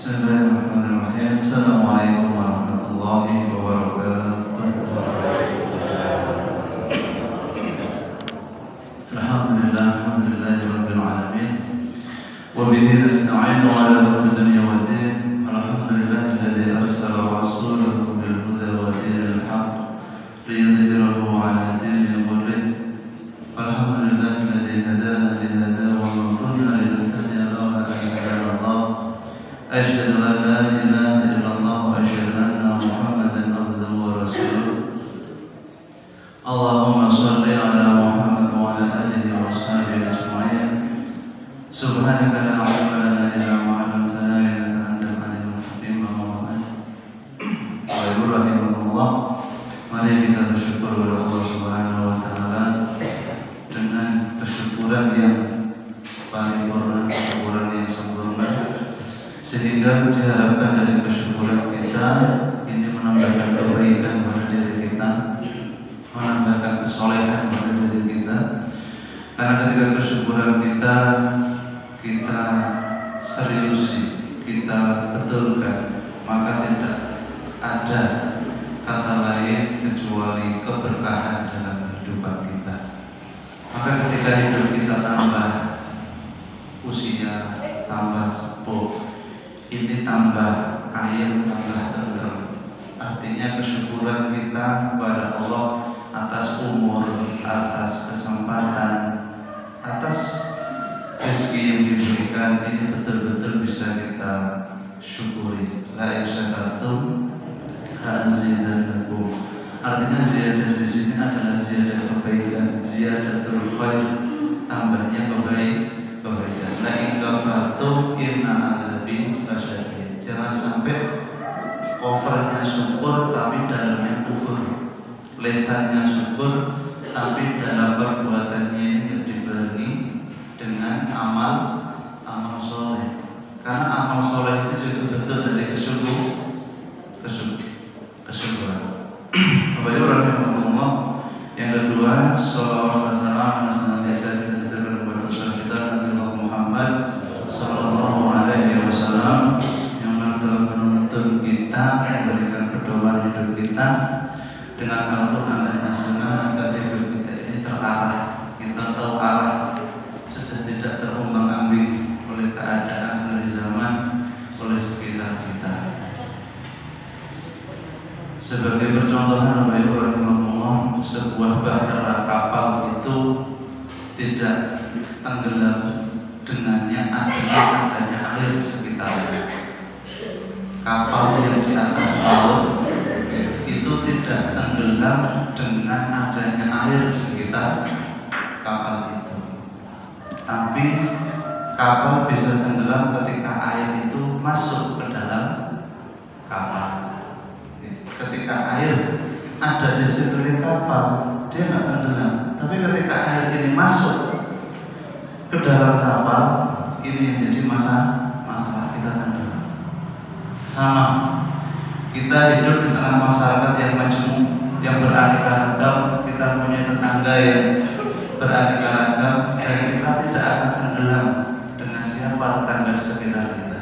Bismillahirrahmanirrahim. Assalamualaikum warahmatullahi wabarakatuh. Alhamdulillahirabbil alamin. Wa bihi nasta'inu ala umuri dunya waddin. Alhamdulillahilladzi arsala rasulahu bil huda wa dinil haqq liyudhhirahu 'ala dini kullih. Alhamdulillahilladzi hadana li hadha wa ma kunna linahtadiya lawla an hadana Allah. Asyhadu an la ilaha illallah wa asyhadu anna Muhammadan abduhu wa rasuluh. Allahumma shalli ala Muhammad wa ala alihi wa sahbihi ajma'in. Subhanaka la ilma lana illa ma 'allamtana innaka antal alimul hakim. Wa rahimahullah. Mari kita bersyukur kepada Allah Subhanahu wa taala dengan kesyukuran yang paripurna, kesyukuran yang sempurna, sehingga diharapkan dari kesyukuran kita ini menambahkan kebaikan pada diri kita, menambahkan kesolehan pada diri kita. Karena ketika kesyukuran kita seriusi, kita betulkan, maka tidak ada kata lain kecuali keberkahan dalam kehidupan kita. Maka ketika hidup kita tambah usia, tambah sepuh, ini tambah air, tambah tenteram. Artinya kesyukuran kita kepada Allah atas umur, atas kesempatan, atas rezeki yang diberikan, ini betul-betul bisa kita syukuri. La yasyakatum azidannakum. Artinya ziyadah di sini adalah ziyadah kebaikan, ziyadatul khair, tambahnya kebaikan. La in kafartum inna adzabi lasyadid. Jangan sampai covernya syukur tapi dalamnya kufur, lesannya syukur tapi dalam perbuatannya ini tidak dibarengi dengan amal soleh. Karena amal soleh itu juga bentuk dari kesyukuran. Bapak Ibu rahimahullah. Yang kedua, shalawat dan salam senantiasa kita aturkan kepada Rasul kita Nabi Muhammad sallallahu alaihi wasallam yang telah menuntun kita, memberikan pedoman hidup kita dengan Al-Qur'an dan Sunnah agar hidup kita ini terarah, kita tahu arah, sudah tidak terombang-ambing oleh keadaan, oleh zaman, oleh sekitar kita. Sebagai percontohan, Bapak Ibu rahimahullah, sebuah bahtera kapal itu tidak tenggelam dengannya adanya air di sekitarnya. Kapal yang di atas laut itu tidak tenggelam dengan adanya air di sekitar kapal itu. Tapi kapal bisa tenggelam ketika air itu masuk ke dalam kapal. Ketika air ada di sekeliling kapal, dia nggak tenggelam. Tapi ketika air ini masuk ke dalam kapal, ini yang jadi masalah kita tenggelam. Sama, kita hidup di tengah masyarakat yang majmuk, yang beraneka ragam, kita punya tetangga yang beraneka ragam, dan kita tidak akan tenggelam dengan siapa tetangga di sekitar kita.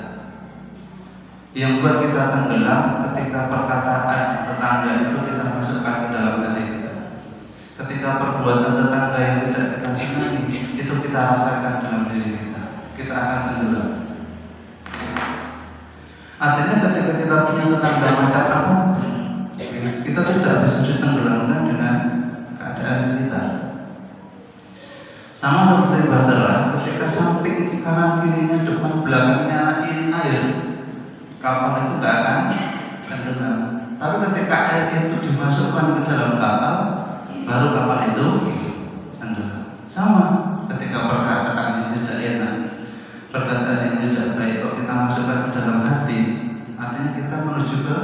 Yang buat kita tenggelam ketika perkataan tetangga itu kita masukkan ke dalam hati kita. Ketika perbuatan tetangga yang tidak kita senangi itu kita rasakan dalam diri kita, kita akan tenggelam. Artinya ketika kita punya tetangga macam apa, kita tidak bisa ditenggelamkan dengan keadaan sekitar. Sama seperti bahtera, ketika samping kanan kirinya, depan belakangnya ini air, kapal itu tidak akan tenggelam. Tapi ketika air itu dimasukkan ke dalam kapal, baru kapal itu tenggelam. Sama ketika perkataan yang tidak enak, perkataan yang tidak baik, kalau kita masukkan ke dalam hati, artinya kita menuju ke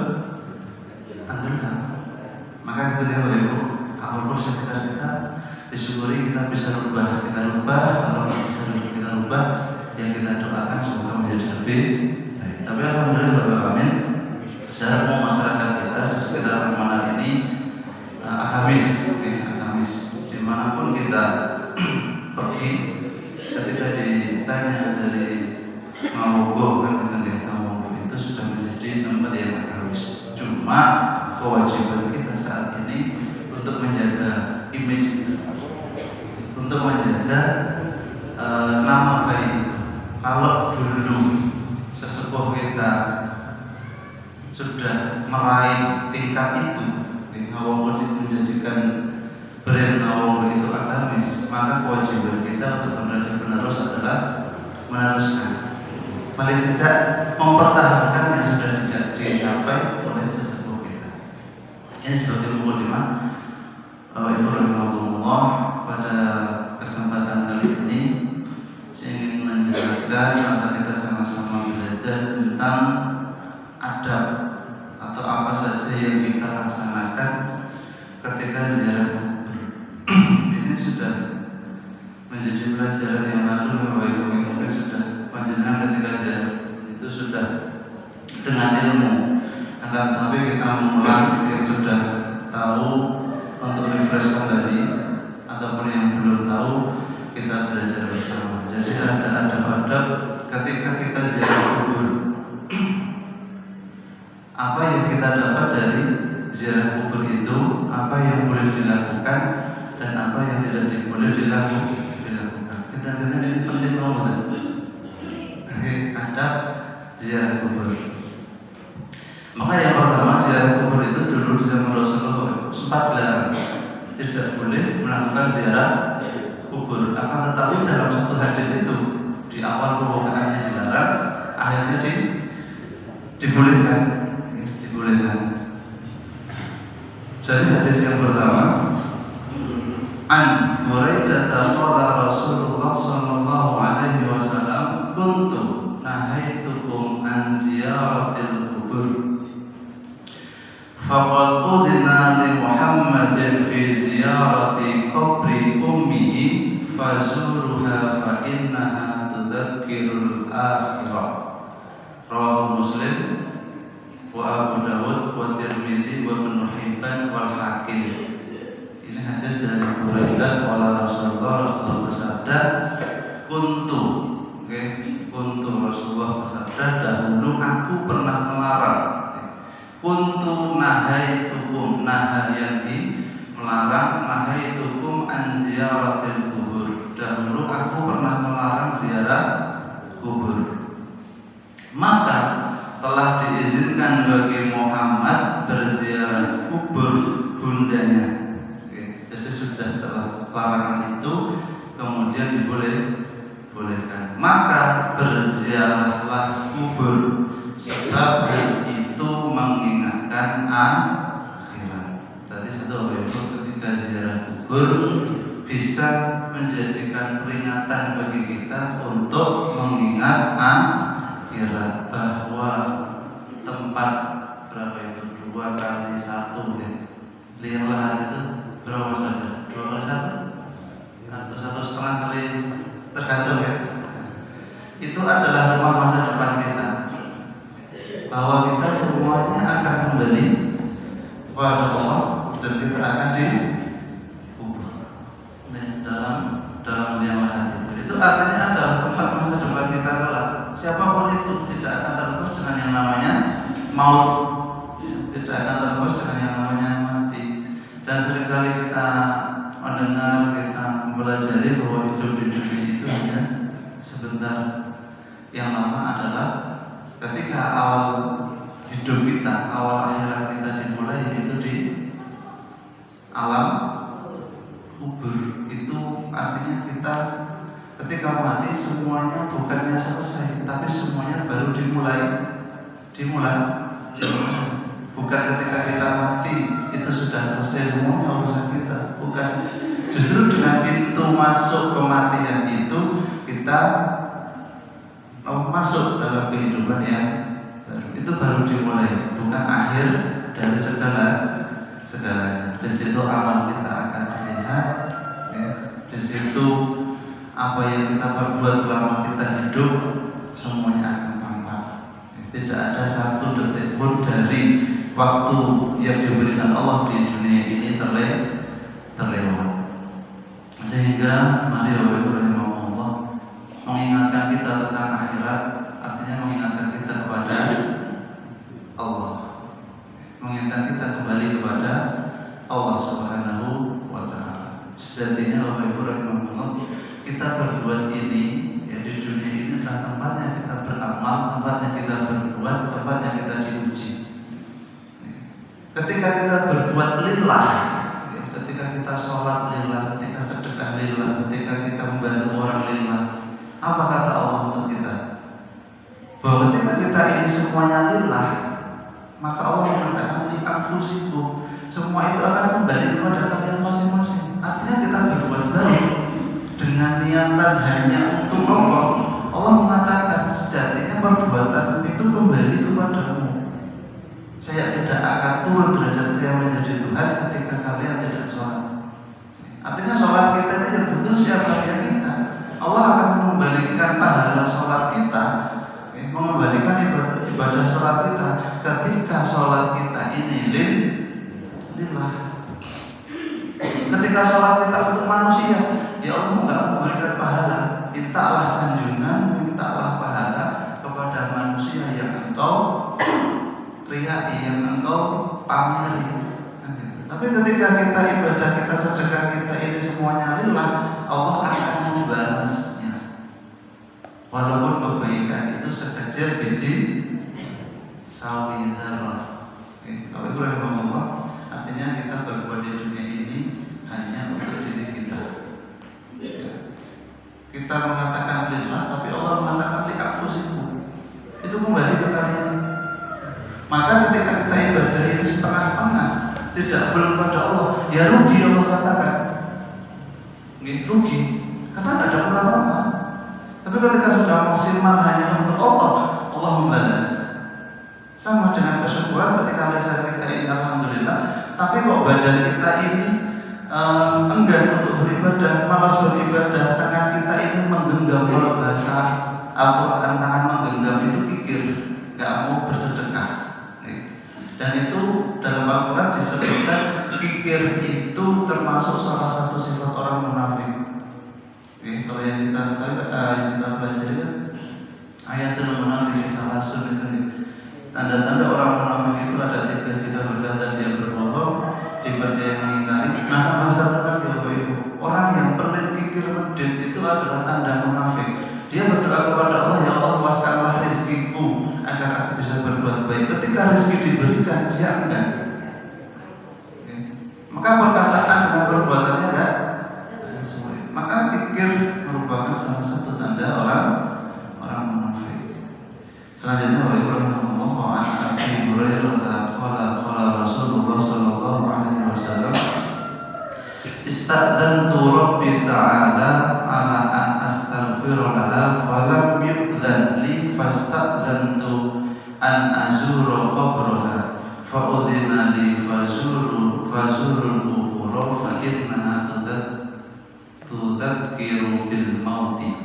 tenggelam. Maka itu dia Ibu, apapun sekitar kita disyukuri, kita bisa rubah, kalau bisa kita rubah, yang kita doakan semoga menjadi lebih. Tapi alhamdulillah secara masyarakat kita di sekitar Ramadan ini agamis, dimanapun kita pergi, ketika ditanya dari Mamogo, kan kita lihat Mamogo itu kewajiban kita saat ini untuk menjaga image kita, untuk menjaga nama baik itu. Kalau dulu sesepuh kita sudah meraih tingkat itu, Ngawongkut menjadikan brand Ngawongkut itu agamis, maka kewajiban kita untuk generasi penerus adalah meneruskan, paling tidak mempertahankan yang sudah dicapai oleh sesepuh kita. Ini sebagai mukadimah Ibu rahimahullah. Pada kesempatan kali ini saya ingin menjelaskan atau kita sama-sama belajar tentang adab atau apa saja yang kita laksanakan ketika ziarah kubur. Ini sudah menjadi pelajaran yang lalu, Bapak Ibu mungkin sudah panjenengan ketika ziarah itu sudah dengan ilmu. Akan tetapi kita mengulang yang sudah tahu untuk refresh kembali, ataupun yang belum tahu kita belajar bersama. Jadi ada adab-adab ketika kita ziarah kubur. Apa yang kita dapat dari ziarah kubur itu, apa yang boleh dilakukan dan apa yang tidak boleh dilakukan. Kita ini penting banget. Adab ziarah kubur. Maka yang pertama, ziarah kubur itu dulu di zaman Rasulullah sempat dilarang, tidak boleh melakukan ziarah kubur. Akan tetapi dalam satu hadis itu di awal pembukaannya dilarang, akhirnya dibolehkan. Jadi hadis yang pertama, an Buraidah qala Rasulullah sallallahu alaihi wasallam, kuntu nahaitukum an ziyaratil kubur faqad udina li Muhammadin fi ziyarati qabri ummihi fazuruha fa innaha tudzakkirul akhirah. Rawahu Muslim wa Abu Dawud wa Tirmidzi wa Ibnu Hibban wal Hakim. Ini hadis dari Buraidah qala Rasulullah bersabda, kuntu, kuntu Rasulullah bersabda, dahulu aku pernah melarang. Kuntu nahaitukum, naha yang melarang, nahaitukum an ziyaratil kubur. Dahulu aku pernah melarang ziarah kubur. Maka telah diizinkan bagi Muhammad berziarah kubur bundanya. Jadi sudah setelah larangan itu kemudian dibolehkan. Maka berziarahlah kubur, sebab itu mengingatkan akhirat. Tadi satu itu ketika ziarah kubur bisa menjadikan peringatan bagi kita untuk mengingat akhirat, bahwa tempat berapa itu 2 kali 1 ya. Lihat lahat itu berapa saja? 2 kali 1 atau 1,5 kali, tergantung ya. Itu adalah rumah masa depan kita, bahwa kita semuanya akan kembali kepada Allah dan kita akan dikubur dalam yang lain. Itu artinya adalah tempat masa depan kita kelak. Siapapun itu tidak akan terlepas dengan yang namanya maut, tidak akan terlepas dengan yang namanya mati. Dan seringkali kita mendengar, kita mempelajari bahwa hidup di dunia itu hanya sebentar. Yang lama adalah ketika awal hidup kita, awal akhirat kita dimulai, yaitu di alam kubur. Itu artinya kita ketika mati semuanya bukannya selesai, tapi semuanya baru dimulai. Bukan ketika kita mati itu sudah selesai semuanya urusan kita, bukan. Justru dengan pintu masuk kematian itu kita masuk dalam kehidupan yang baru. Itu baru dimulai, bukan akhir dari segalanya. Di situ amal kita akan dilihat, ya. Di situ apa yang kita perbuat selama kita hidup semuanya akan tampak. Tidak ada satu detik pun dari waktu yang diberikan Allah di dunia ini terlewat. Sehingga mari Allah mengingatkan kita tentang akhirat, artinya mengingatkan kita kepada Allah, mengingatkan mengingatkan kita kembali kepada Allah Subhanahu wa Ta'ala. Sejatinya Bapak Ibu rahimahullah, kita berbuat ini ya di dunia ini adalah tempatnya kita beramal, tempatnya kita berbuat, tempatnya kita diuji. Ketika kita berbuat lillah, ya, ketika kita sholat lillah, ketika sedekah lillah, ketika kita membantu orang lillah, apa kata Allah untuk kita? Bahwa ketika kita ini semuanya lillah, maka Allah mengatakan li anfusikum, semua itu akan kembali kepada kalian masing-masing. Artinya kita berbuat baik dengan niatan hanya untuk Allah. Allah mengatakan sejatinya perbuatan itu kembali kepadamu. Saya tidak akan turun derajat saya menjadi Tuhan ketika kalian tidak sholat. Artinya sholat kita ini yang butuh siapa ya kita. Allah akan mengembalikan pahala sholat kita, mengembalikan ibadah sholat kita ketika sholat kita ini lillah. Ketika sholat kita untuk manusia, ya Allah enggak memberikan pahala. Mintalah sanjungan, mintalah pahala kepada manusia yang engkau riai, yang engkau pameri. Tapi ketika kita ibadah, kita sedekah, kita ini semuanya lillah, Allah akan membalasnya. Walaupun kebaikan itu sekecil biji sawi dzarrah. Kalau itu rahimahullah, artinya kita berbuat di dunia ini hanya untuk diri kita. Kita mengatakan lillah, tapi Allah mengatakan li anfusikum. Itu kembali ke kalian. Maka ketika kita ibadah ini setengah-setengah, tidak full pada Allah, ya rugi. Allah katakan rugi, karena tidak dapat apa-apa. Tapi ketika sudah maksimal hanya untuk Allah, Allah membalas. Sama dengan kesyukuran ketika lisan kita ini alhamdulillah, tapi kok badan kita ini enggan untuk beribadah, malas beribadah, tangan kita ini menggenggam, kalau bahasa Al-Quran tangan menggenggam itu kikir, nggak mau bersedekah. Dan itu dalam Al-Quran disebutkan kikir itu termasuk salah satu sifat orang munafik. Kalau yang kita pelajari kan ayatul munafik salah satu itu. Tanda-tanda orang munafik itu ada 3. Jika berkata dia berbohong, dipercaya mengingkari. Nah, masalah ya Bapak Ibu, orang yang pelit, kikir, medit itu adalah tanda munafik. Dia berdoa kepada Allah, ya Allah luaskanlah rezekiku agar aku bisa berbuat baik. Ketika rezeki diberikan, dia enggak. Maka perkataan dan perbuatannya enggak sesuai. Maka kikir merupakan salah satu tanda orang munafik. Selanjutnya Abi Hurairah qala Rasulullah sallallahu alaihi wasallam istadzantu Rabbi ta'ala ala an astaghfira laha wa lam yu'dzan li fastadzantu an azura qabraha fa udhina li fazuru qubura fa innaha tudzakiru bil mauti.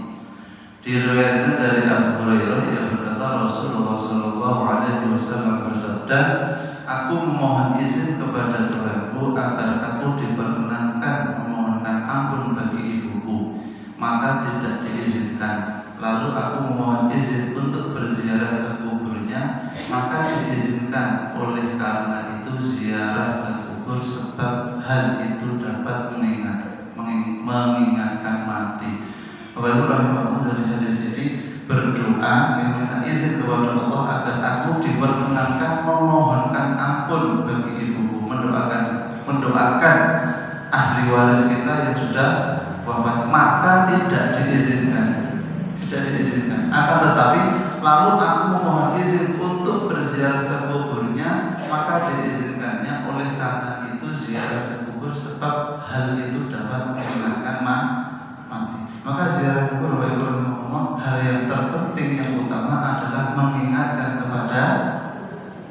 Diriwayatkan dari Abu Hurairah yang berkata Rasulullah sallallahu alaihi wasallam bersabda, aku memohon izin kepada Tuhanku agar aku diperkenankan memohonkan ampun bagi ibuku, maka tidak diizinkan. Lalu aku memohon izin untuk berziarah ke kuburnya, maka diizinkan. Oleh karena itu ziarah ke kubur sebab hal itu dapat mengingatkan mati. Bapak Ibu rahimahullah, dari hadis ini berdoa yang minta izin kepada Allah agar aku diperkenankan memohonkan ampun bagi ibuku, mendoakan ahli waris kita yang sudah wafat, maka tidak diizinkan. Akan tetapi lalu aku memohon izin untuk berziarah ke kuburnya, maka diizinkannya. Oleh karena itu ziarah ke kubur sebab hal itu dapat mengingatkan mati. Maka ziarah kubur hal yang terpenting yang utama adalah mengingatkan kepada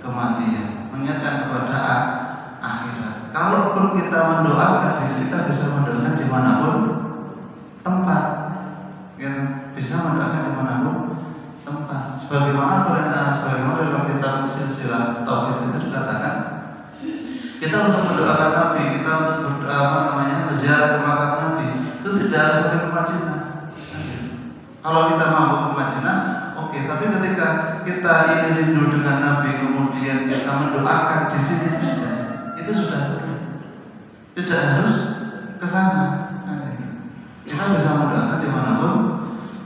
kematian, mengingatkan kepada akhirat. Kalaupun kita mendoakan, kita bisa mendoakan dimanapun tempat, ya, bisa mendoakan dimanapun tempat. Sebagaimana dalam kitab silsilah tauhid itu dikatakan, kita untuk mendoakan Nabi, kita untuk berziarah ke makam Nabi itu tidak harus sampai ke Madinah. Kalau kita mampu ke Madinah, oke, oke. Tapi ketika kita ini rindu dengan Nabi, kemudian kita mendoakan di sini saja, itu sudah boleh. Tidak harus ke sana. Kita bisa mendoakan dimanapun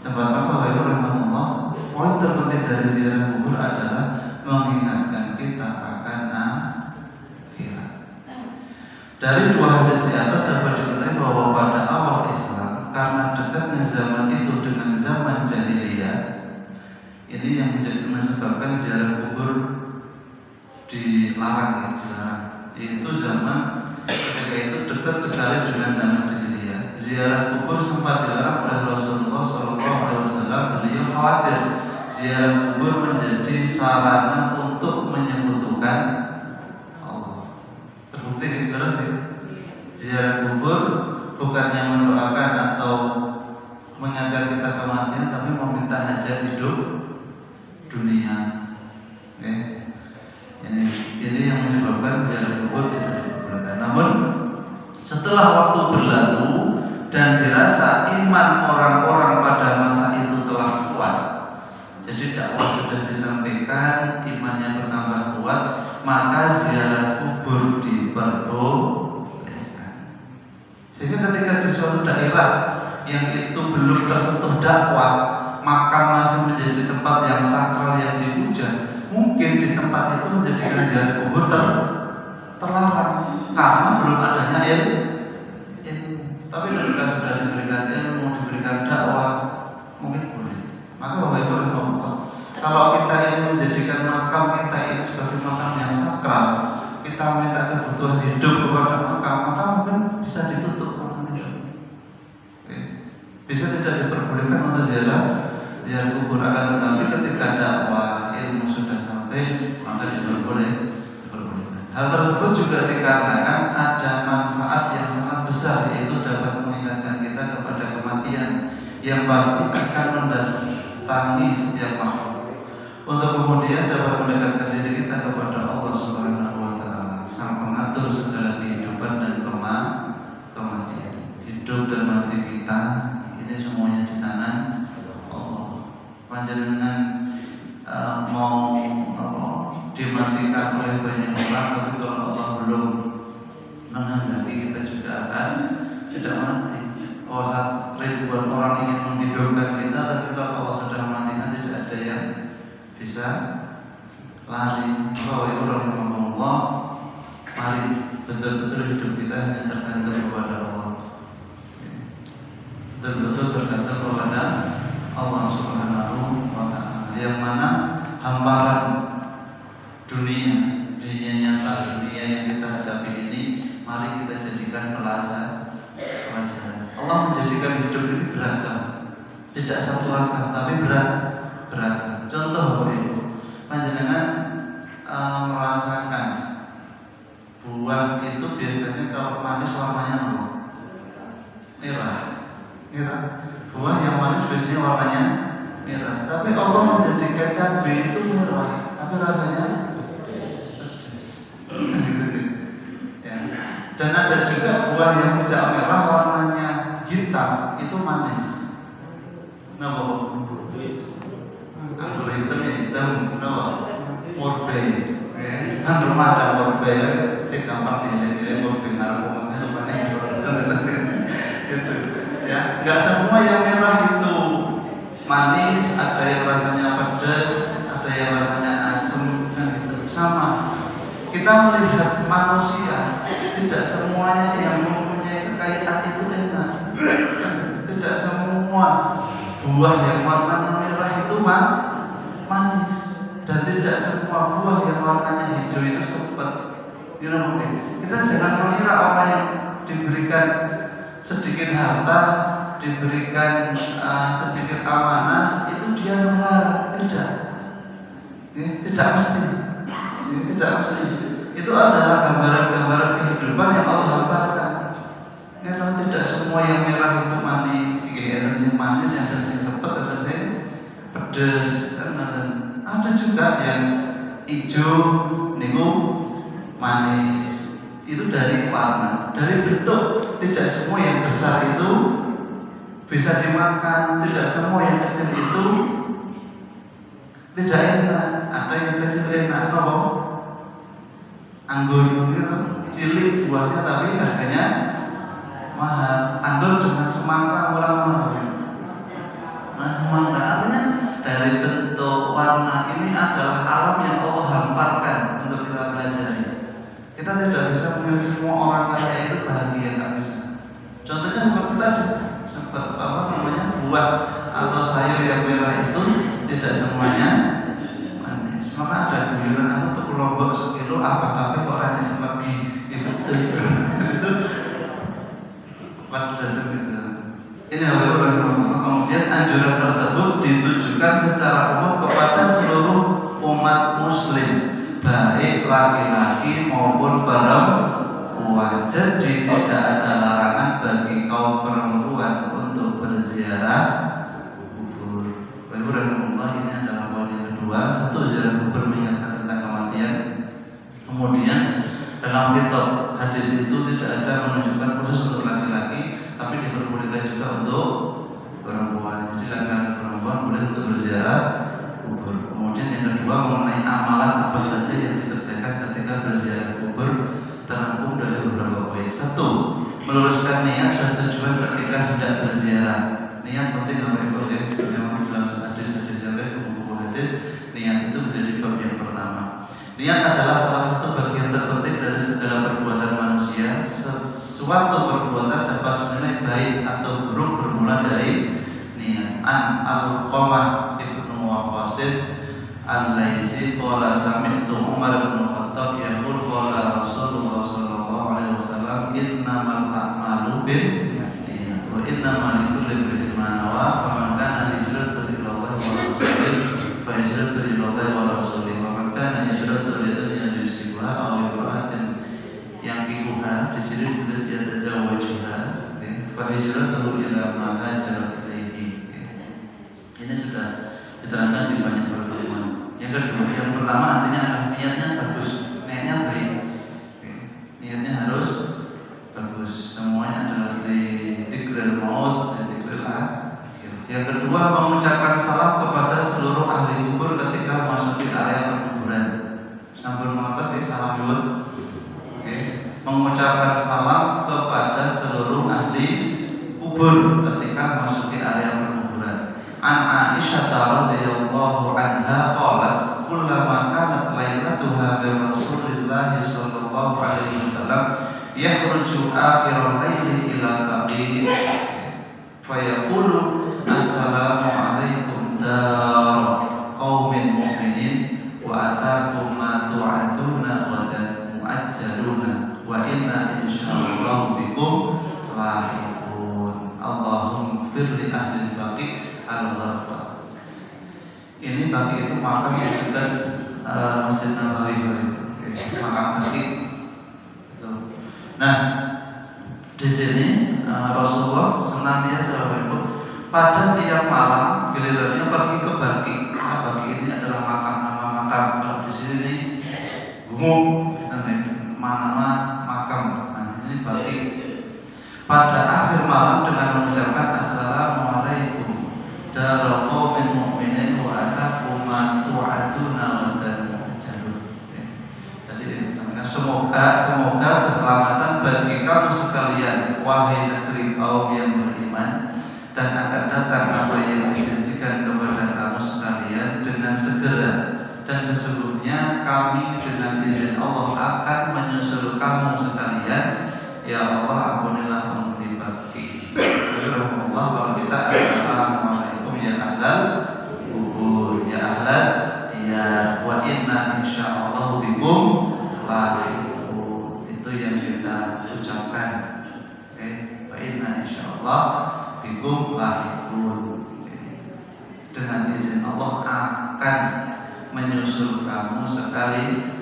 tempat. Maka rahimahullah, poin terpenting dari ziarah kubur adalah mengingatkan kita akan akhirat. Dari dua hadis di atas dapat diketahui bahwa pada awal Islam, karena dekatnya zaman itu dengan zaman jahiliyah, ini yang menyebabkan ziarah kubur dilarang. Yaitu zaman ketika itu dekat sekali dengan zaman jahiliyah. Ziarah kubur sempat dilarang oleh Rasulullah SAW. Beliau khawatir ziarah kubur menjadi sarana untuk menyekutukan Allah. Terbukti terus ya. Ziarah kubur bukannya mendoakan atau mengajar kita kematian, tapi meminta hajat hidup dunia. Oke. Ini yang menyebabkan ziarah kubur tidak diperbolehkan. Namun setelah waktu berlalu dan dirasa iman orang-orang pada masa itu telah kuat, jadi dakwah sudah disampaikan, imannya bertambah kuat, maka ziarah kubur diperbolehkan. Sehingga ketika di suatu daerah yang itu belum tersentuh dakwah, makam masih menjadi tempat yang sakral yang dipuja, mungkin di tempat itu menjadikan ziarah kubur terlarang karena belum adanya ilmu. Tapi ketika sudah diberikan ilmu, diberikan dakwah, mungkin boleh. Maka Bapak Ibu Rahimahullah, kalau kita ini menjadikan makam kita ini sebagai makam yang sakral, kita minta kebutuhan hidup kepada makam, maka mungkin bisa ditutup makam itu. Oke. Bisa tidak diperbolehkan untuk ziarah kubur, akan tetapi ketika dakwah ilmu sudah sampai, maka diperbolehkan. Hal tersebut juga dikarenakan ada manfaat yang sangat besar, yaitu dapat mengingatkan kita kepada kematian yang pasti akan mendatangi setiap makhluk, untuk kemudian dapat mendekatkan diri kita kepada Allah Subhanahu wa Ta'ala, Sang Pengatur segala kehidupan dan kematian. Hidup dan mati kita ini semuanya di tangan Allah. Panjenengan mau dimatikan oleh banyak orang, tapi kalau Allah belum menghendaki, kita juga akan tidak mati. Saat ribuan orang ingin menghidupkan kita, tapi kalau Allah sudah mematikan, tidak ada yang bisa lari. Maka Allah, mari betul-betul hidup kita hanya tergantung kepada Allah, betul-betul tergantung kepada Allah Subhanahu wa Ta'ala, yang mana hamparan dunia nyata, dunia yang kita hadapi ini, mari kita jadikan pelajaran. Allah menjadikan hidup ini beragam, tidak satu ragam, tapi beragam. Contoh, panjenengan merasakan buah itu biasanya kalau manis warnanya apa? Merah. Buah yang manis biasanya warnanya merah. Tapi Allah menjadikan cabai itu merah, tapi rasanya ya. Dan ada juga buah yang tidak merah, warnanya hitam, itu manis. Anggur hitam ya hitam, murbei. Anggur ada murbei, saya gampang nilai murbei ngarepnya lumayan. Gitu. Ya, nggak semua yang merah itu manis, ada yang rasanya pedas, ada yang rasanya asam, kan gitu. Sama. Kita melihat manusia, tidak semuanya yang mempunyai kekayaan itu enak. Tidak semua buah yang warnanya merah itu manis, dan tidak semua buah yang warnanya hijau itu sepet. Kita jangan mengira orang yang diberikan sedikit harta, diberikan sedikit amanah, itu dia sengsara. Tidak mesti. Itu adalah gambaran-gambaran kehidupan yang Allah hamparkan. Memang tidak semua yang merah itu manis, ada yang manis, ada yang sepet, ada yang pedas. Ada juga yang hijau, niku manis. Itu dari warna, dari bentuk. Tidak semua yang besar itu bisa dimakan, tidak semua yang kecil itu Tidak enak. Ada yang kecil enak, apa? Anggur itu cilik buahnya tapi harganya mahal. Anggur dengan semangka murah mahal. Nah, semangka artinya dari bentuk warna ini adalah alam yang Allah hamparkan untuk kita pelajari. Kita tidak bisa memilih semua orang kaya itu bahagia, nggak bisa. Contohnya seperti tadi, seperti apa namanya buah atau sayur yang merah itu tidak semuanya manis. Maka ada guyuran aku untuk kelompok sekilo apa tapi orang yang lagi itu pada segitu. Ini adalah kemudian anjuran tersebut ditujukan secara umum kepada seluruh umat muslim, baik laki-laki maupun perempuan. Jadi tidak ada larangan bagi kaum perempuan untuk berziarah kubur. Alhamdulillah, ini adalah poin yang kedua. Satu, ziarah kubur mengingatkan tentang kematian. Kemudian dalam kitab hadis itu tidak ada menunjukkan khusus untuk laki-laki, tapi diperbolehkan juga untuk perempuan. Jadi laki-laki perempuan boleh untuk berziarah kubur. Kemudian yang kedua mengenai amalan apa saja yang dikerjakan ketika berziarah kubur terangkum dari beberapa poin. Satu, meluruskan niat dan tujuan ketika hendak berziarah. Niat penting dalam ibadah yang memang dalam hadis-hadis yang lain, buku-buku hadis. Niat itu menjadi bab yang pertama. Niat adalah salah satu bagian terpenting dari segala perbuatan manusia. Suatu perbuatan dapat dinilai baik atau buruk bermula dari niat. An Al-Qamah Ibnu Waqqasid Al-Laisi qala sami'tu Umar bin Khattab yaqul qala Rasulullah sallallahu alaihi wasallam innamal a'malu binniyat wa innamal likulli imrin ma nawa faman kana hijratuhu ila Allah wa rasulih fa hijratuhu ila Allah wa rasulih wa man kana hijratuhu ila dunya yusibuha aw imra'atin yang ikuha di sini tulis ya tazawwajuha fa hijratuhu ila ma hajara ilaihi. Ini sudah diterangkan di banyak pertemuan. Yang kedua, yang pertama artinya niatnya bagus, niatnya baik. Niatnya harus bagus. Semuanya adalah di dzikrul maut dan dzikrul akhir. Yang kedua, mengucapkan salam kepada seluruh ahli kubur ketika memasuki area perkuburan. Sampun mengatas ya salam dulu. Mengucapkan salam kepada seluruh ahli kubur ketika memasuki area perkuburan. An Aisyah radhiyallahu anha qalat kullama kanat lailatuha bi Rasulillah sallallahu alaihi wasallam yakhruju akhir laili ila baqi fa yaqulu assalamu alaikum dar qaumin mu'minin wa atakum ma tu'aduna wa mu'ajjaluna wa inna insyaallah bikum lahiqun. Allahumma fir li ahli baqi al-gharqa. Ini baqi itu makam yang dekat Masjid Nabawi, makam baqi. Nah, di sini Rasulullah senantiasa pada tiap malam gilirannya pergi ke baqi. Baqi ini adalah makam, nama makam. Kalau di sini gumuk, nama makam. Nah, ini baqi. Pada akhir malam dengan mengucapkan assalamualaikum dar qaumin mu'minin wa atakum ma tu'aduna wa tanjalun. Tadi disampaikan semoga keselamatan bagi kamu sekalian wahai negeri kaum yang beriman, dan akan datang apa yang dijanjikan kepada kamu sekalian dengan segera, dan sesungguhnya kami dengan izin Allah akan menyusul kamu sekalian. Ya Allah, ampunilah penghuni baqi. Alhamdulillah, kalau kita assalamualaikum ya ahlal kubur, ya ahlal ya wa inna insyaallah bikum lahiqun. Itu yang kita ucapkan. Wa inna insyaallah bikum lahiqun. Dengan izin Allah akan menyusul kamu sekali.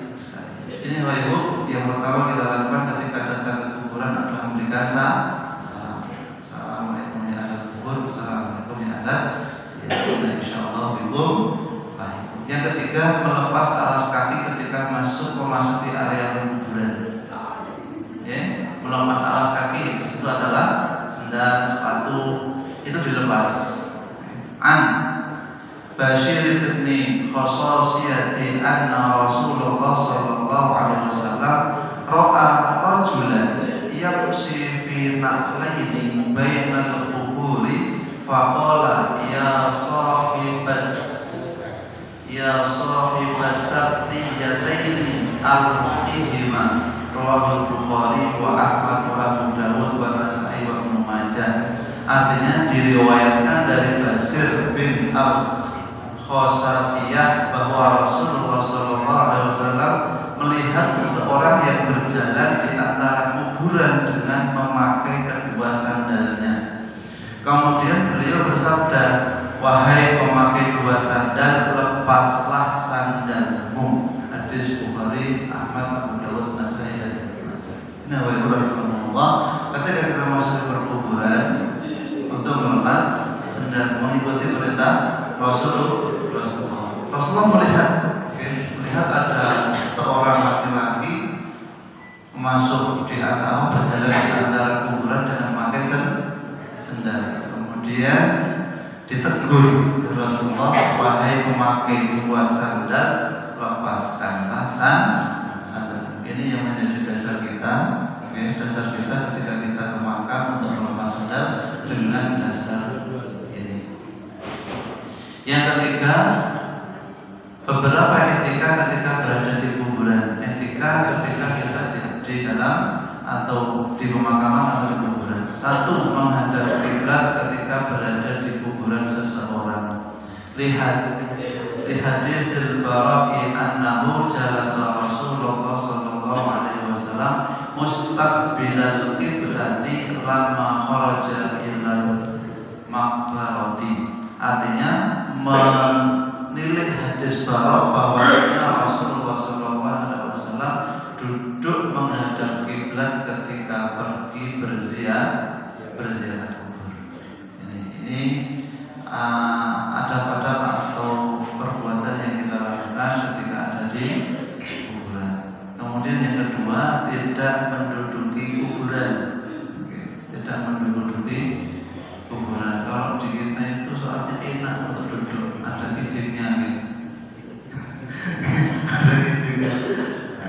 Ini wajib yang pertama kita lakukan ketika datang ke kuburan adalah memberikan salam. Assalamualaikum ya ahlal kubur, assalamualaikum ya ahlal ya insyaallah bikum lahiqun. Yang ketiga, melepas alas kaki ketika memasuki area kuburan. Melepas alas kaki itu adalah sendal, sepatu itu dilepas. Bashir bin Khososiyati anna Rasulullah sallallahu alaihi wasallam ra'a rajulan yamshi fi naqlaini bainal quburi faqala ya sahibas sabtiyataini al-ihima rawahul Bukhari wa Ahmad wa Abu Dawud wa Nasa'i wa Ibnu Majah. Artinya diriwayatkan dari Bashir bin Khosasiyah bahwa Rasulullah SAW melihat seseorang yang berjalan di antara kuburan dengan memakai kedua sandalnya. Kemudian beliau bersabda, wahai pemakai dua sandal, lepaslah sandalmu. Hadis Bukhari, Ahmad, Abu Dawud, Nasa'i dan Ibnu Majah. Ini wa'alaikumsalam. Ketika kita masuk ke perkuburan untuk melepas sandal, mengikuti perintah Rasulullah melihat ada seorang laki-laki masuk di antara berjalan di antara kuburan dengan memakai sandal. Kemudian ditegur Rasulullah, wahai memakai dua sandal, lepaskanlah sandal. Ini yang menjadi dasar kita. Dasar kita ketika kita ke makam untuk melepas sandal dengan dasar ini. Yang ketiga, beberapa etika ketika berada di kuburan. Etika ketika kita di dalam atau di pemakaman atau di kuburan. Satu, menghadap kiblat ketika berada di kuburan seseorang. Lihat hadis al-Bara'i annahu jalasa Rasulullah sallallahu alaihi wasallam mustaqbilal qiblati lamma kharaja ilal maqbarati. Artinya menilik hadis Bara' bahwa Rasulullah SAW duduk menghadap kiblat ketika pergi berziarah kubur. Ini adab-adab atau perbuatan yang kita lakukan ketika ada di kuburan. Kemudian yang kedua, tidak menduduki kuburan. Tidak menduduki kuburan. Kalau di kita itu soalnya enak untuk duduk, ada izinnya gitu. Ada izinnya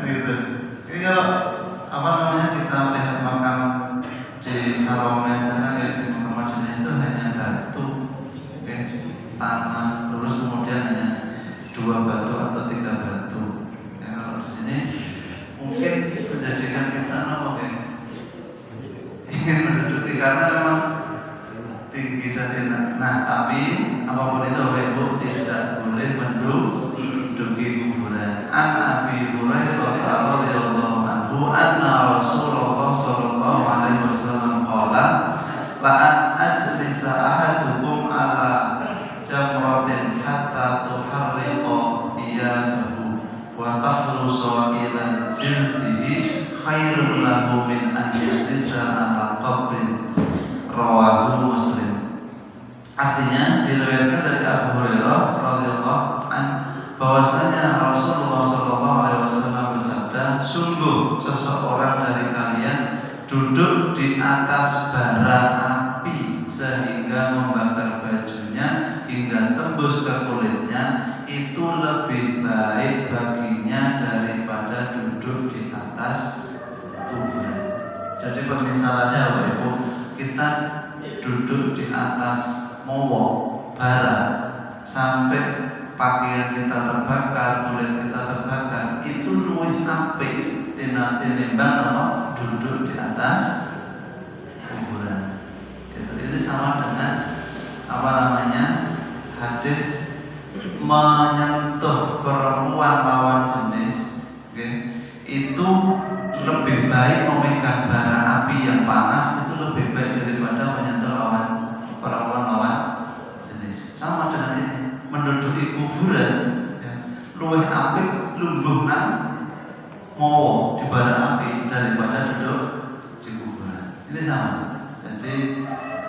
gitu. Ini kalau apa namanya kita melihat makam di Haromain sana ya, di makam Madinah itu hanya batu, tanah, terus kemudian hanya 2 batu atau 3 batu. Ya, kalau di sini mungkin menjadikan kita ingin menduduki karena memang tinggi dan enak. Nah, tapi apapun itu Ibu tidak boleh menduduki kuburan. An Abi Hurairah radhiyallahu anhu anna Rasulullah sallallahu alaihi wasallam qala la an ajlisa ahadukum ala jamratin hatta tuharriqa iyyahu wa tahlusa ila jildihi khairun lahu min an yajlisa ala qabrin. Rawahu Muslim. Artinya diriwayatkan dari Abu Hurairah radhiyallahu anhu bahwasanya Rasulullah sallallahu alaihi wasallam bersabda, sungguh seseorang dari kalian duduk di atas bara api sehingga membakar bajunya hingga tembus ke kulitnya, itu lebih baik baginya daripada duduk di atas kuburan. Jadi permisalannya Bapak Ibu, kita duduk di atas mowo bara sampai pakaian kita terbakar, kulit kita terbakar, itu luwih apik tinimbang duduk di atas kuburan. Itu sama dengan hadis menyentuh perempuan lawan jenis, itu lebih baik memegang bara api yang panas, itu lebih baik daripada menyentuh perempuan lawan jenis. Sama dengan ini, menduduki kuburan, luwih apik lungguh nang mau di bara api daripada duduk di kuburan. Ini sama. Jadi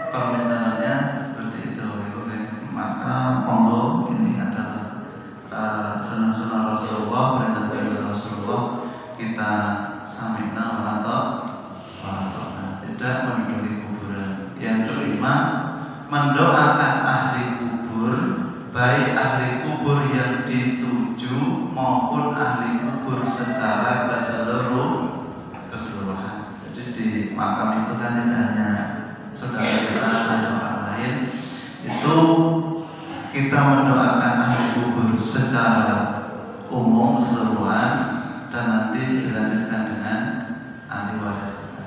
permisalannya seperti itu. Maka monggo, ini adalah sunnah Rasulullah, perintah Rasulullah, kita samina atau tidak menduduki kuburan. Yang kelima, mendoakan ahli kubur baik ahli kubur yang dituju maupun ahli kubur secara keseluruhan. Jadi di makam itu kan tidak hanya saudara kita, ada orang lain. Itu kita mendoakan ahli kubur secara umum keseluruhan dan nanti dilanjutkan dengan ahli waris kita.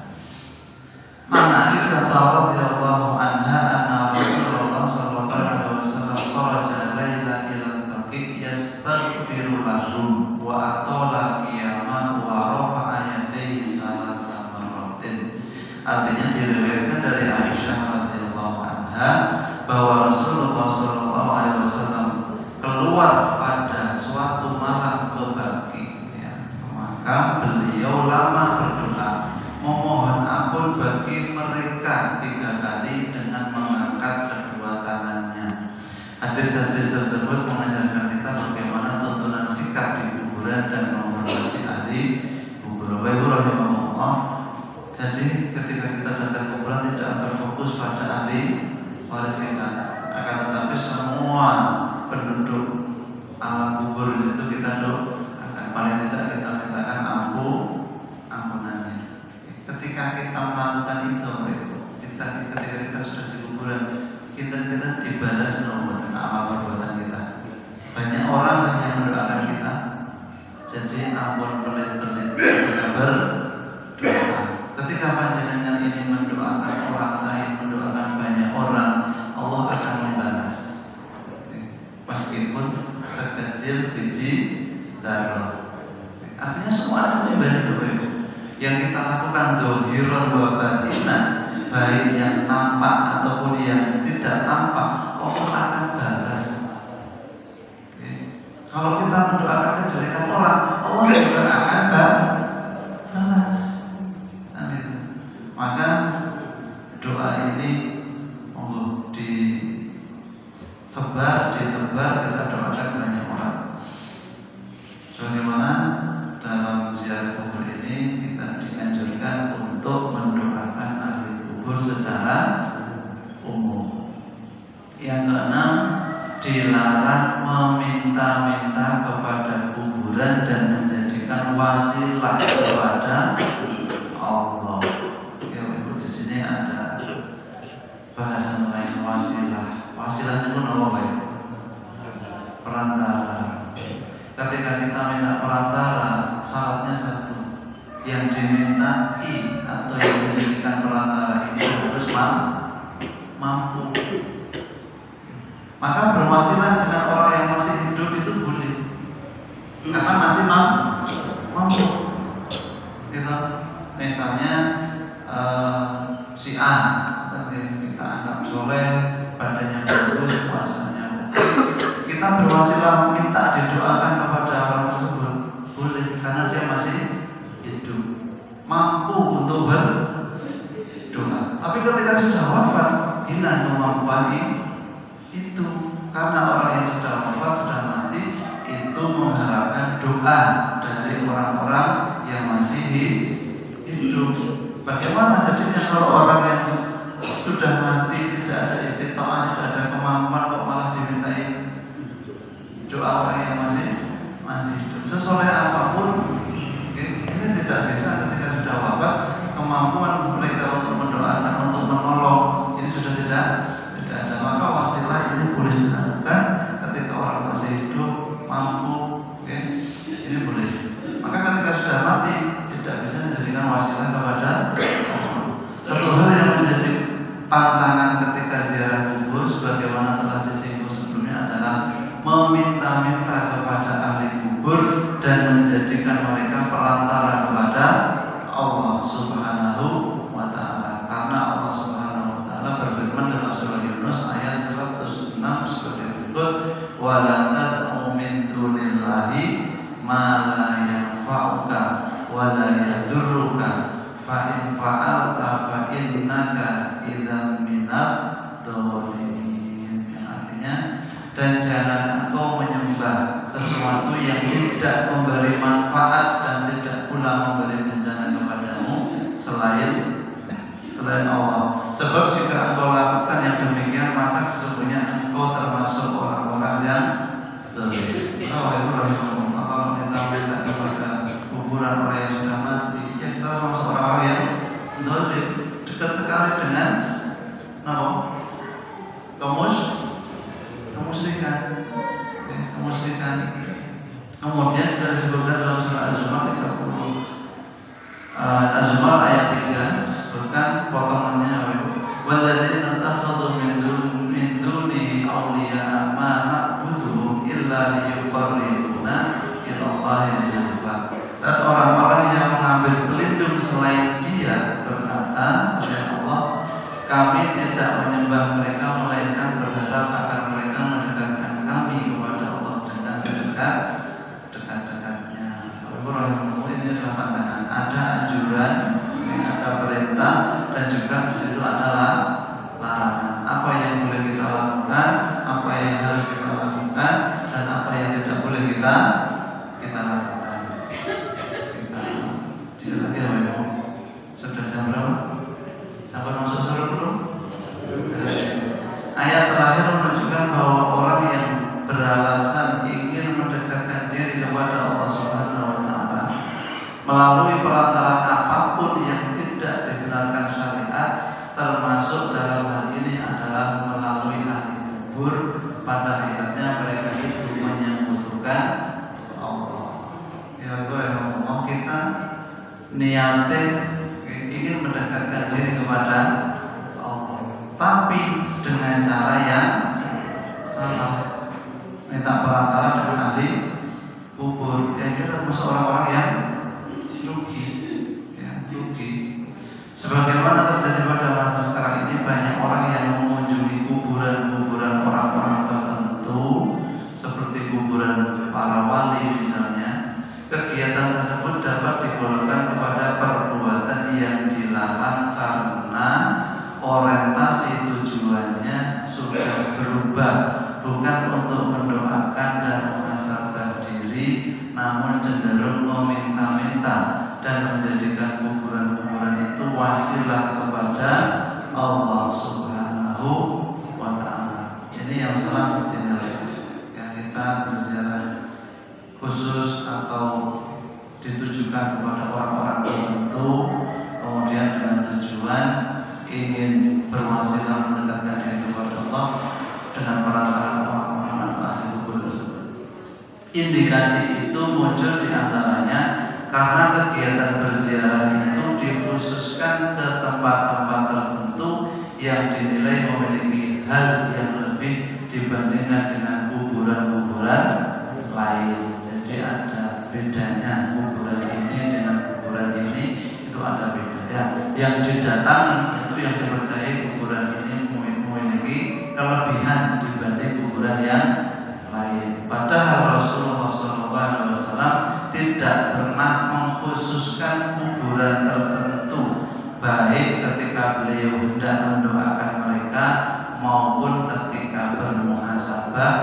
Mana Aisyah radhiyallahu anha anna Rasulullah sallallahu alaihi wasallam kharaja laila ila al-baqi yastaghfiru lahum wa atala qiyama wa rafa'a yadayhi salasa marratin. Artinya diriwayatkan dari Aisyah radhiyallahu anha bahwa Rasulullah sallallahu alaihi wasallam keluar pada suatu malam ke Baqi, ya. Maka beliau lama berdoa memohon ampun bagi mereka 3 kali dengan mengangkat kedua tangannya. Hadis-hadis tersebut mengajarkan kita bagaimana tuntunan sikap di kuburan dan menghormati ahli kubur. Rahimahullah. Jadi ketika kita datang kuburan tidak terfokus pada ahli waris kita, akan tetapi semua penduduk alam kubur di situ kita doakan, paling tidak kita mintakan ampunannya. Ketika kita melakukan itu, ketika kita sudah di kuburan, kita dibalas dengan amal perbuatan kita. Banyak orang yang mendoakan kita. Jadi ampun pelit-pelit kita berdoa. Ketika panjenengan ini mendoakan orang lain, mendoakan banyak orang, Allah akan membalas. Meskipun sekecil biji darah. Artinya semua akan kembali kepada yang kita lakukan dohiron wa batinan, baik yang tampak ataupun yang tidak tampak, Allah akan balas. Kalau kita mendoakan kejelekan orang, Allah juga akan balas. Maka doa ini disebar, ditebar, kita doakan banyak orang. Sebagaimana dalam ziarah kubur ini kita dianjurkan untuk mendoakan ahli kubur secara umum. Yang keenam, dilarang meminta-minta kepada kuburan dan menjadikan wasilah kepada Allah. Ya, di sini ada bahasan lain wasilah. Wasilah itu apa, Pak? Perantara. Ketika kita minta perantara, syaratnya satu, yang dimintai atau yang menjadikan perantara ini harus mampu. Maka berwasilah dengan orang yang masih hidup itu boleh, karena masih mampu. Gitu. Misalnya si A, kita anggap soleh, badannya bagus, puasanya oke, kita berwasilah minta didoakan kepada orang tersebut boleh, karena dia masih hidup, mampu untuk berdoa. Tapi ketika sudah wafat, hilang kemampuan itu, karena orang yang sudah wafat, sudah mati, itu mengharapkan doa dari orang-orang yang masih hidup. Bagaimana jadinya kalau orang yang sudah mati tidak ada istiqomah, tidak ada kemampuan, kok malah dimintai doa orang yang masih hidup? Sesoleh apapun, ini tidak bisa ketika sudah wafat, kemampuan mereka untuk mendoakan, untuk menolong, ini sudah tidak ada. Maka wasilah ini boleh dilakukan ketika orang masih hidup, mampu, ini boleh. Maka ketika sudah mati, tidak bisa dijadikan wasilah kepada Allah. Satu hal yang menjadi pantangan ketika ziarah kubur, sebagaimana telah disinggung sebelumnya, adalah meminta-minta kepada ahli kubur dan menjadikan mereka perantara kepada Allah Subhanahu wa Ta'ala. Karena Allah Subhanahu wa Ta'ala berfirman dalam surah Yunus ayat 106 seperti berikut, wa la tad'u min dunillahi ma la yanfa'uka wa la yadurruka fa in fa'alta fa innaka idzan minadh dhalimin. Artinya, dan jangan engkau menyembah sesuatu yang tidak memberi manfaat dan tidak pula memberi bencana kepadamu selain Allah. Sebab jika engkau lakukan yang demikian, maka sesungguhnya engkau termasuk orang-orang Kalau itu Rasulullah, kalau kita minta kepada kuburan orang yang sudah mati, ya kita termasuk orang yang dolim, dekat sekali dengan kemusyrikan. Kemusyrikan. Kemudian sudah disebutkan dalam surah Az-Zumar 30 Az-Zumar ayat 3 disebutkan potongannya walladzina takhadhu min duni awliya ma na'buduhum illa liyuqarribuna ila Allahi zulfa. Dan orang-orang yang mengambil pelindung selain Dia berkata, selain Allah, kami tidak menyembah mereka melainkan berharap agar mereka mendekatkan kami kepada Allah dengan sedekat-dekatnya. Ini adalah pandangan. Ada anjuran, ada perintah, dan juga di situ adalah larangan. Apa yang boleh kita lakukan, apa yang harus kita lakukan, dan apa yang tidak boleh kita lakukan. Tidak lagi ya, sudah jam berapa? Sampai masuk sore belum? Ayat terakhir menunjukkan bahwa orang yang beralasan ingin mendekatkan diri kepada Allah Subhanahu wa Ta'ala melalui perantara apapun yang tidak dibenarkan syariat, termasuk dalam hal ini adalah melalui ahli kubur, pada akhirnya mereka itu menyekutukan Allah. Ya Allah, kita niatnya ingin mendekatkan diri kepada Allah, tapi dengan cara yang salah, minta perantara dengan ahli kubur. Ya kita termasuk orang-orang yang rugi. Sebagaimana terjadi pada masa sekarang ini, banyak orang yang mengunjungi kuburan-kuburan orang-orang tertentu, seperti kuburan para wali misalnya. Kegiatan tersebut dapat digolongkan kepada perbuatan yang dilarang karena orientasi tujuannya sudah berubah, bukan untuk mendoakan dan muhasabah diri, namun cenderung meminta-minta dan menjadikan kuburan-kuburan itu wasilah kepada Allah Subhanahu wa Ta'ala. Ini yang salah dinilai. Ya, kita berziarah khusus atau ditujukan kepada orang-orang tertentu, kemudian dengan tujuan ingin berwasilah mendekatkan diri kepada Allah dengan perantara orang-orang atau ahli kubur tersebut. Indikasi itu muncul diantaranya karena kegiatan berziarah itu dikhususkan ke tempat-tempat tertentu yang dinilai memiliki hal yang lebih dibandingkan dengan kuburan-kuburan lain. Jadi ada bedanya kuburan ini dengan kuburan ini, itu ada bedanya. Yang didatangi itu yang dipercayai kuburan ini memiliki kelebihan dibanding kuburan yang lain. Padahal Rasulullah SAW tidak pernah mengkhususkan kuburan tertentu, baik ketika beliau hendak mendoakan mereka maupun ketika bermuhasabah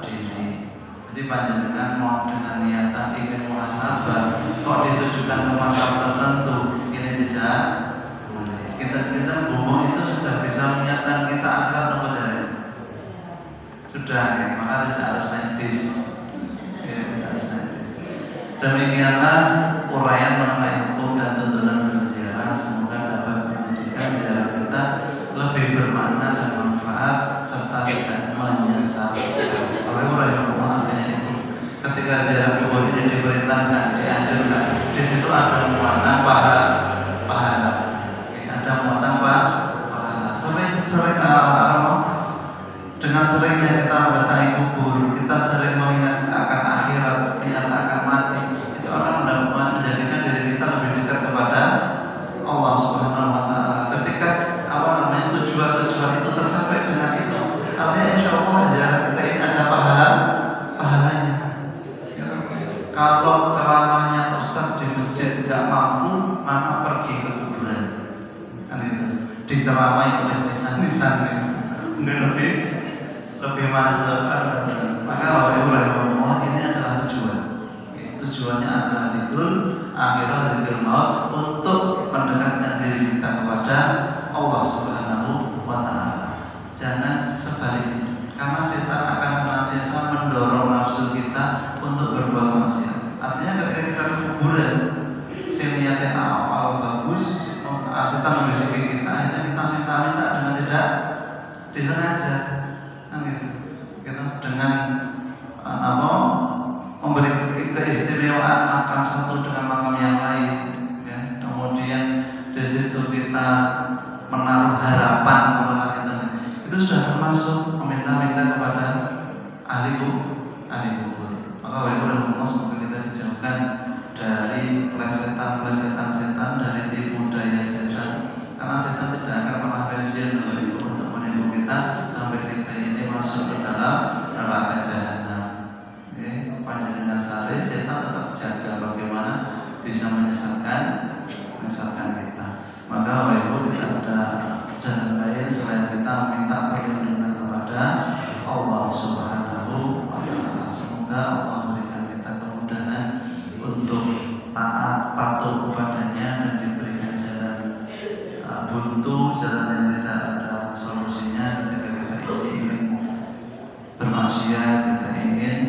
diri. Jadi panjenengan mau dengan niatan ingin muhasabah kok ditujukan ke makam tertentu, ini tidak boleh. Kita ngomong itu sudah bisa mengingatkan kita akan apa dari sudah ya, maka tidak harus naik bis. Demikianlah uraian mengenai hukum dan tuntunan berziarah. Semoga dapat menjadikan ziarah kita lebih bermakna dan manfaat serta tidak menyesatkan. Oleh Rasulullah artinya itu, ketika ziarah kubur ini diperintahkan, dianjurkan, di situ ada muatan pahala. Ada muatan pahala. Dengan seringnya kita mendatangi kubur, kita sering mengingat akan akhirat, ingat akan mati, itu akan menjadikan diri kita lebih dekat kepada Allah Subhanahu wa Ta'ala. Ketika tujuan-tujuan itu tercapai dengan itu, artinya insya Allah ziarah kita ini ada pahalanya. Kalau ceramahnya Ustaz di masjid tidak mampu, maka pergi ke kuburan. Kan itu diceramai oleh nisan-nisan lebih masuk. Maka Allah ini adalah tujuan. Tujuannya adalah dzikrul akhirat, dzikrul maut, untuk mendekatkan diri kita kepada Allah Subhanahu wa Ta'ala. Jangan sebaliknya, karena setan akan senantiasa mendorong nafsu untuk berbuat maksiat. Artinya ketika kita ke kuburan, niatnya awal bagus, setan berbisiki kita, akhirnya kita minta-minta dengan tidak disengaja, kan gitu. Kita dengan memberi keistimewaan makam satu dengan makam yang lain, ya. Kemudian di situ kita menaruh harapan kepada kita, itu sudah termasuk meminta-minta kepada ahli kubur. Maka walaupun semoga kita dijauhkan dari plesetan setan, dari tipu daya setan, karena setan tidak akan pernah pensiun untuk menipu kita sampai kita ini masuk ke dalam neraka jahanam. Panjenengan sari, setan tetap jaga bagaimana bisa menyesatkan kita. Maka walaupun tidak ada jalan lain selain kita minta perlindungan kepada Allah Subhanahu wa Ta'ala. Semoga Allah memberikan kita kemudahan untuk taat patuh kepadanya dan diberikan jalan buntu, jalan yang tidak ada solusinya ketika kita ingin bermaksiat, kita ingin